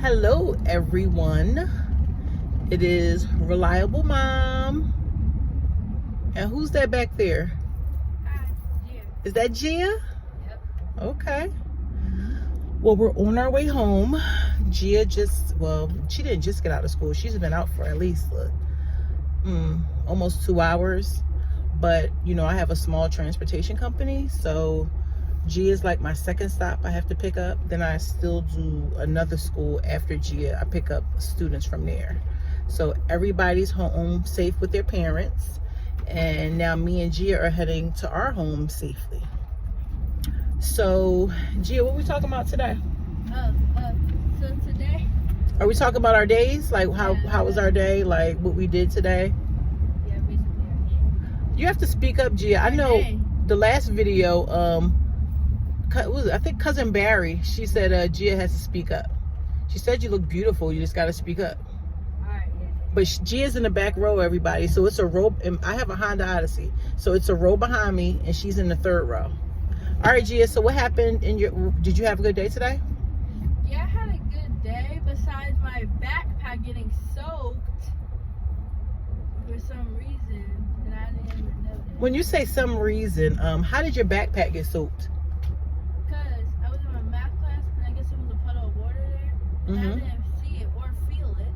Hello everyone, it is Reliable Mom. And who's that back there? Gia. Is that Gia? Yep. Okay. Well, we're on our way home. Gia she didn't just get out of school. She's been out for at least almost 2 hours. But, I have a small transportation company, so Gia's like my second stop I have to pick up. Then I still do another school after Gia. I pick up students from there. So everybody's home safe with their parents. And now me and Gia are heading to our home safely. So, Gia, what are we talking about today? So today? Are we talking about our days? Like how was our day? Like what we did today? Yeah, basically. You have to speak up, Gia. I know the last video, I think Cousin Barry, she said Gia has to speak up. She said you look beautiful, you just got to speak up. Alright, yeah. But Gia's in the back row, everybody. So it's a row, and I have a Honda Odyssey. So it's a row behind me, and she's in the third row. All right, Gia, so what happened did you have a good day today? Yeah, I had a good day, besides my backpack getting soaked for some reason, and I didn't even know that. When you say some reason, how did your backpack get soaked? Because I was in my math class, and I guess it was a puddle of water there, and I didn't see it or feel it.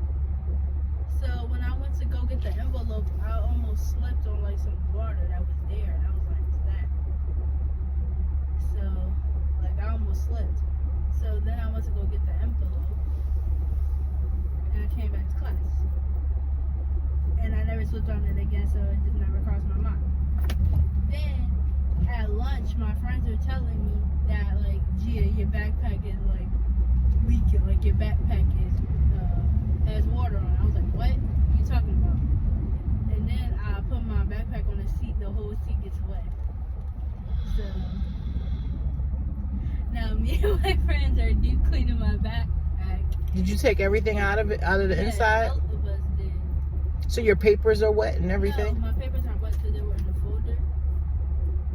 So when I went to go get the envelope, I almost slipped on like some water that was there, and I was like, "What's that?" So I almost slipped. So then I went to go get the envelope, and I came back to class, and I never slipped on it again, so it just never crossed my mind. Then at lunch, my friends were telling me that like, Gia, your backpack is like leaking, like your backpack is has water on it. I was like, what are you talking about? And then I put my backpack on the seat, the whole seat gets wet. So now me and my friends are deep cleaning my backpack. Did you take everything out of the inside? Both of us did. So your papers are wet and everything? No, my papers aren't wet because they were in a folder.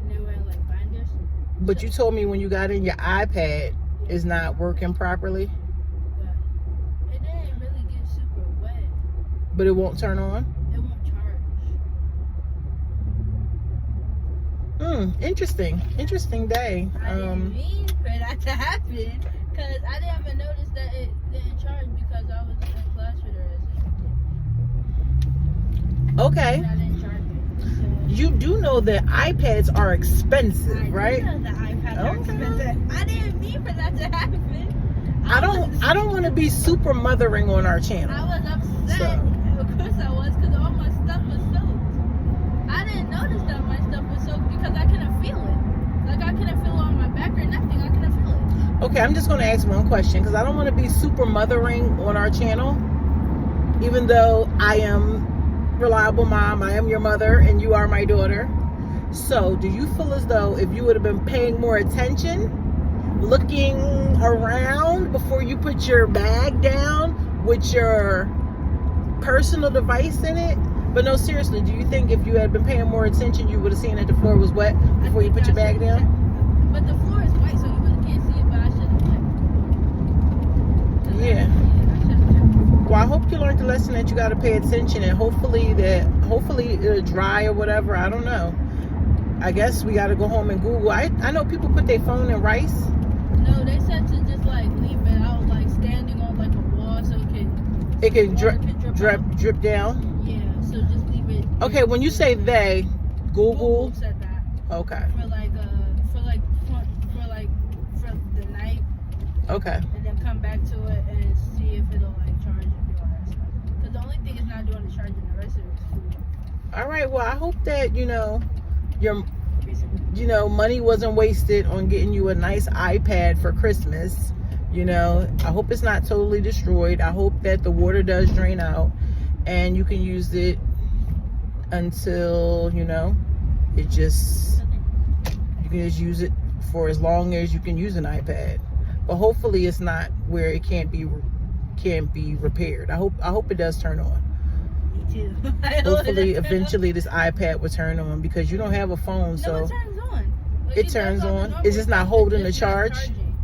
And they were in like binders. But you told me when you got in, your iPad is not working properly. But it didn't really get super wet. But it won't turn on? It won't charge. Interesting day. I didn't mean for that to happen, because I didn't even notice that it didn't charge because I was in class for the rest. Okay. And I didn't charge it. So You do know that iPads are expensive, right? I know the iPads are expensive. I didn't mean for that to happen. I don't want to be super mothering on our channel. I was upset. So. Of course I was, because all my stuff was soaked. I didn't notice that my stuff was soaked because I couldn't feel it. Like I couldn't feel it on my back or nothing. I couldn't feel it. Okay, I'm just going to ask one question because I don't want to be super mothering on our channel. Even though I am Reliable Mom, I am your mother, and you are my daughter. So, do you feel as though if you would have been paying more attention, looking around before you put your bag down with your personal device in it? But no, seriously, do you think if you had been paying more attention, you would have seen that the floor was wet before you put your bag down? But the floor is white, so you really can't see it, but I should have checked. Yeah. I should have checked. Well, I hope you learned the lesson that you got to pay attention, and hopefully it'll dry or whatever. I don't know. I guess we got to go home and Google. I know people put their phone in rice. No, they said to just like leave it out, like standing on like a wall, so It can water drip down. Yeah, so just leave it. Okay, when you say they, Google. said that. Okay. For the night, Okay. and then come back to it and see if it'll like charge and do all that stuff. Because the only thing it's not doing is charging the rest of it is food. All right. Well, I hope that your money wasn't wasted on getting you a nice iPad for Christmas. I hope it's not totally destroyed. I hope that the water does drain out and you can use it until you can just use it for as long as you can use an iPad. But hopefully it's not where it can't be repaired. I hope it does turn on. Me too. Hopefully eventually this iPad will turn on, because you don't have a phone, so no, it turns on. Like, it turns on. normal It's just not holding the it's charge. not charging.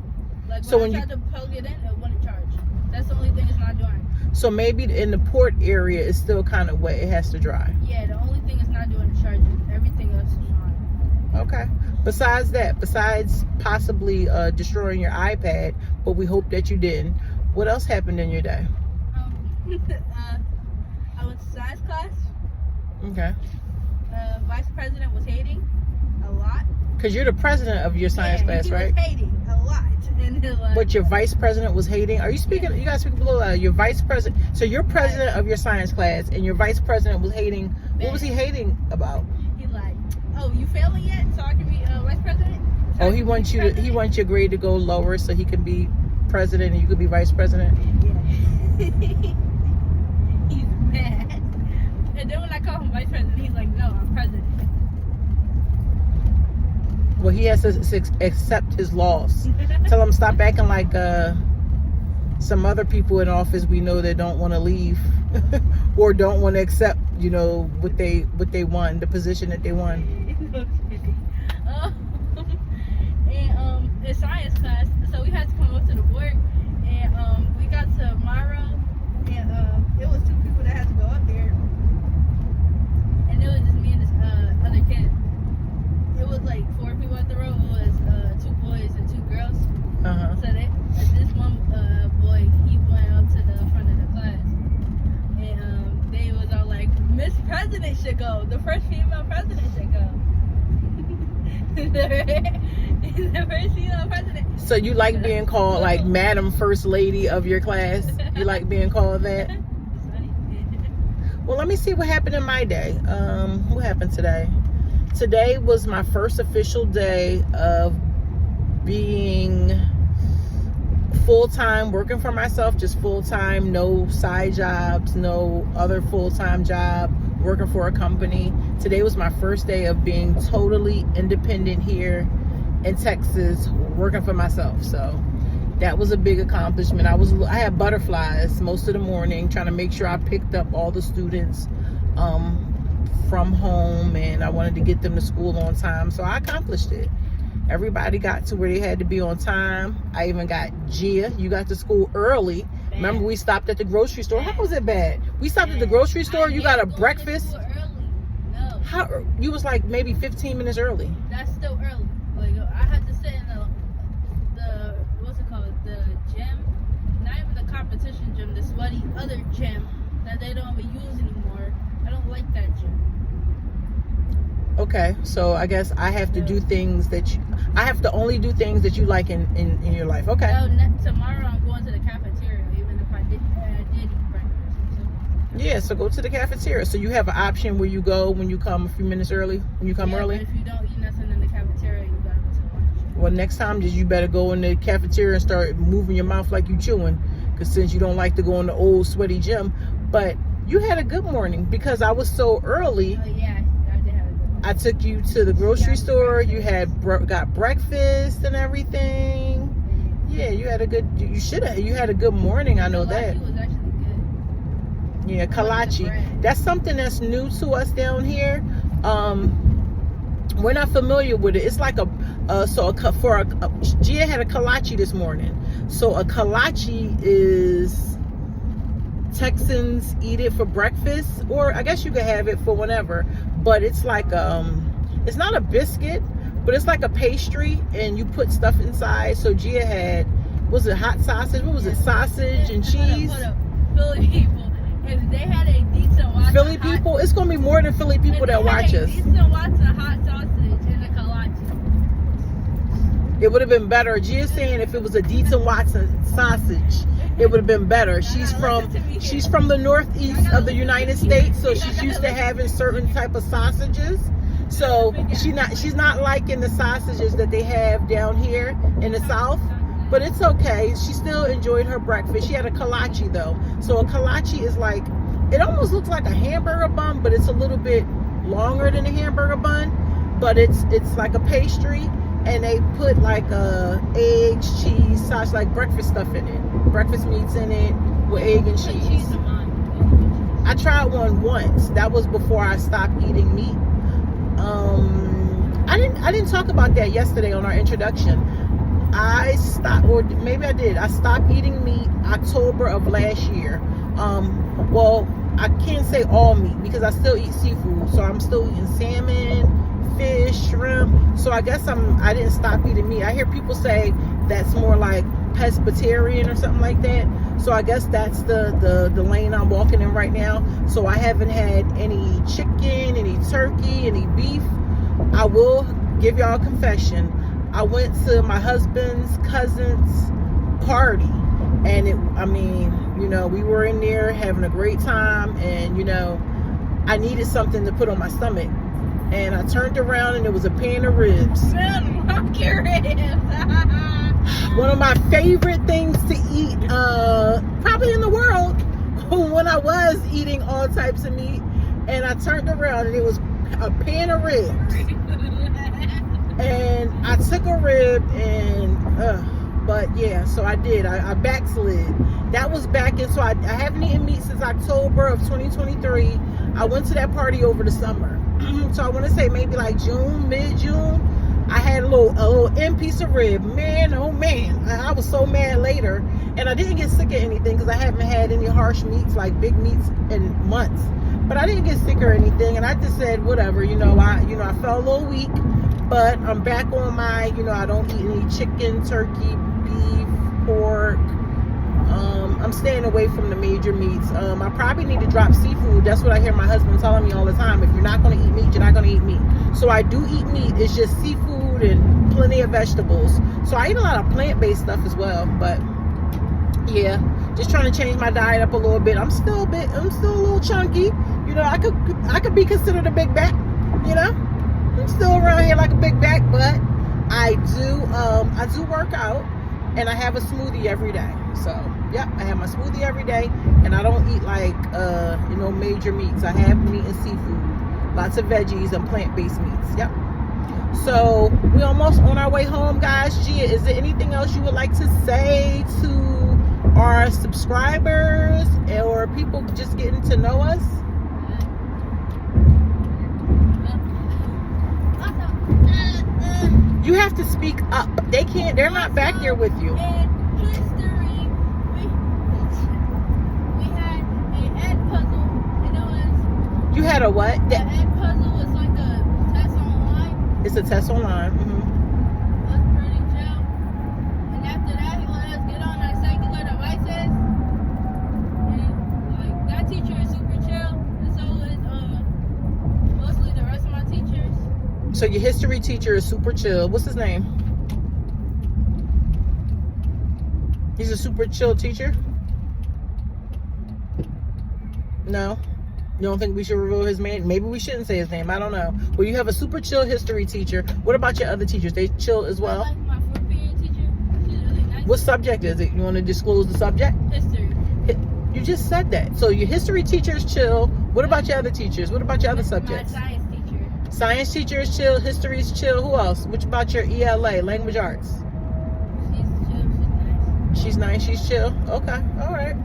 Like So when when I tried to plug it in, it wouldn't charge. That's the only thing it's not doing. So maybe in the port area it's still kind of wet. It has to dry. Yeah, the only thing it's not doing is charging. Everything else is fine. Okay. Besides possibly destroying your iPad, but we hope that you didn't. What else happened in your day? I went to science class. Okay. Vice president was hating a lot. Because you're the president of your science class, he right? Was hating a lot. And but your vice president was hating. Are you speaking? You guys speak a little loud. Your vice president. So you're president of your science class, and your vice president was hating. What was he hating about? He like, oh, you failing yet? So I can be vice president. So Oh, he wants you to. He wants your grade to go lower so he can be president and you could be vice president. Yeah. He's mad. And then when I call him vice president, he's like, no, I'm president. Well, he has to accept his loss. Tell him stop acting like some other people in office we know that don't want to leave or don't want to accept, what they won, the position that they won. And in science class, so we had to come up to the board, and we got to Maro, and it was 2 people that had to go up there, and it was just me and this other kid. It was like 4 people at the row. It was 2 boys and 2 girls. Uh-huh. So this one boy, he went up to the front of the class, and they was all like, Miss President should go. The first female president should go. The first female president. So you like being called like Madam First Lady of your class? You like being called that? Well, let me see what happened in my day. What happened today? Today was my first official day of being full-time, working for myself, just full-time, no side jobs, no other full-time job, working for a company. Today was my first day of being totally independent here in Texas, working for myself. So that was a big accomplishment. I had butterflies most of the morning, trying to make sure I picked up all the students from home, and I wanted to get them to school on time. So I accomplished it. Everybody got to where they had to be on time. I even got Gia. You got to school early. Bad. Remember, we stopped at the grocery store. How was it bad? We stopped at the grocery store. You got a breakfast. No. How you was like maybe 15 minutes early. That's still early. Like I had to sit in the what's it called? The gym. Not even the competition gym. The sweaty other gym that they don't even use anymore. I don't like that gym. Okay, so I guess I have to do things I have to only do things that you like in your life. Okay. Tomorrow I'm going to the cafeteria, even if I did eat breakfast. So. Yeah, so go to the cafeteria. So you have an option where you go when you come a few minutes early, when you come early? But if you don't eat nothing in the cafeteria, you gotta go to lunch. Well, next time you better go in the cafeteria and start moving your mouth like you chewing, because since you don't like to go in the old sweaty gym. But you had a good morning because I was so early. Oh, yeah. I took you to the grocery store. You got breakfast and everything. Yeah, you had a good. You had a good morning. I know that. Was actually good. Yeah, kolache. That's something that's new to us down here. We're not familiar with it. It's like Gia had a kolache this morning. So a kolache is Texans eat it for breakfast, or I guess you could have it for whenever. But it's like it's not a biscuit, but it's like a pastry, and you put stuff inside. So Gia had, was it hot sausage? What was it? Sausage and cheese. Philly people, if they had a decent Watson Philly people, it's gonna be more than Philly people that watch us. Decent Watson hot sausage and a kolache. It would have been better. Gia's saying if it was a decent Watson sausage, it would have been better. She's from the northeast of the United States, so she's used to having certain type of sausages. So she's not liking the sausages that they have down here in the South, but it's okay. She still enjoyed her breakfast. She had a kolache though. So a kolache is like, it almost looks like a hamburger bun, but it's a little bit longer than a hamburger bun. But it's like a pastry, and they put like eggs, cheese, sausage, like breakfast stuff in it. Breakfast meats in it with egg and cheese. I tried one once. That was before I stopped eating meat. I didn't talk about that yesterday on our introduction. I stopped, or maybe I did. I stopped eating meat October of last year. Well, I can't say all meat because I still eat seafood. So I'm still eating salmon, fish, shrimp. So I guess I didn't stop eating meat. I hear people say that's more like pescatarian or something like that. So I guess that's the lane I'm walking in right now. So I haven't had any chicken, any turkey, any beef. I will give y'all a confession. I went to my husband's cousin's party, and we were in there having a great time, and I needed something to put on my stomach, and I turned around and it was a pan of ribs. Man, fuck your ribs. One of my favorite things to eat, probably in the world, when I was eating all types of meat, and I turned around and it was a pan of ribs. And I took a rib but yeah, so I did. I backslid. That was back in, so I haven't eaten meat since October of 2023. I went to that party over the summer. So I want to say maybe like June, mid-June. I had a little end piece of rib. Man, oh man. I was so mad later. And I didn't get sick of anything because I haven't had any harsh meats, like big meats, in months. But I didn't get sick or anything. And I just said, whatever, I felt a little weak. But I'm back on my, I don't eat any chicken, turkey, beef, pork. I'm staying away from the major meats. I probably need to drop seafood. That's what I hear my husband telling me all the time. If you're not going to eat meat, you're not going to eat meat. So I do eat meat. It's just seafood and plenty of vegetables. So I eat a lot of plant-based stuff as well. But yeah, just trying to change my diet up a little bit. I'm still a little chunky. I could be considered a big back. I'm still around here like a big back, but I do work out, and I have a smoothie every day. So yeah, I have my smoothie every day, and I don't eat like major meats. I have meat and seafood, lots of veggies and plant-based meats. Yep. So we're almost on our way home, guys. Gia, is there anything else you would like to say to our subscribers or people just getting to know us? You have to speak up. They're not back here with you. In history, we had an Ed puzzle, and it was... You had a what? The Ed puzzle was like a test online. It's a test online. That's pretty chill. And after that, he let us get on our secular devices. And that teacher is super chill. And so is mostly the rest of my teachers. So your history teacher is super chill. What's his name? He's a super chill teacher? No? You don't think we should reveal his name? Maybe we shouldn't say his name. I don't know. Well, you have a super chill history teacher. What about your other teachers? They chill as well? I like my 4th period teacher. She's really nice. What subject is it? You want to disclose the subject? History. You just said that. So your history teacher is chill. What about your other teachers? What about your other subjects? My science teacher. Science teacher is chill. History is chill. Who else? What about your ELA, language arts? She's chill. She's nice. She's chill. Okay. All right.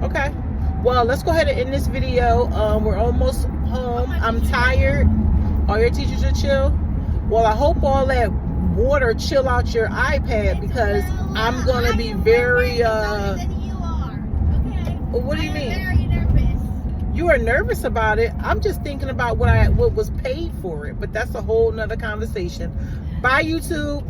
Okay. Well, let's go ahead and end this video. We're almost home. I'm tired. All your teachers are chill. Well, I hope all that water chill out your iPad because I'm gonna be very. You are. Okay. What do you mean? I'm very nervous. You are nervous about it. I'm just thinking about what was paid for it, but that's a whole nother conversation. Bye, YouTube.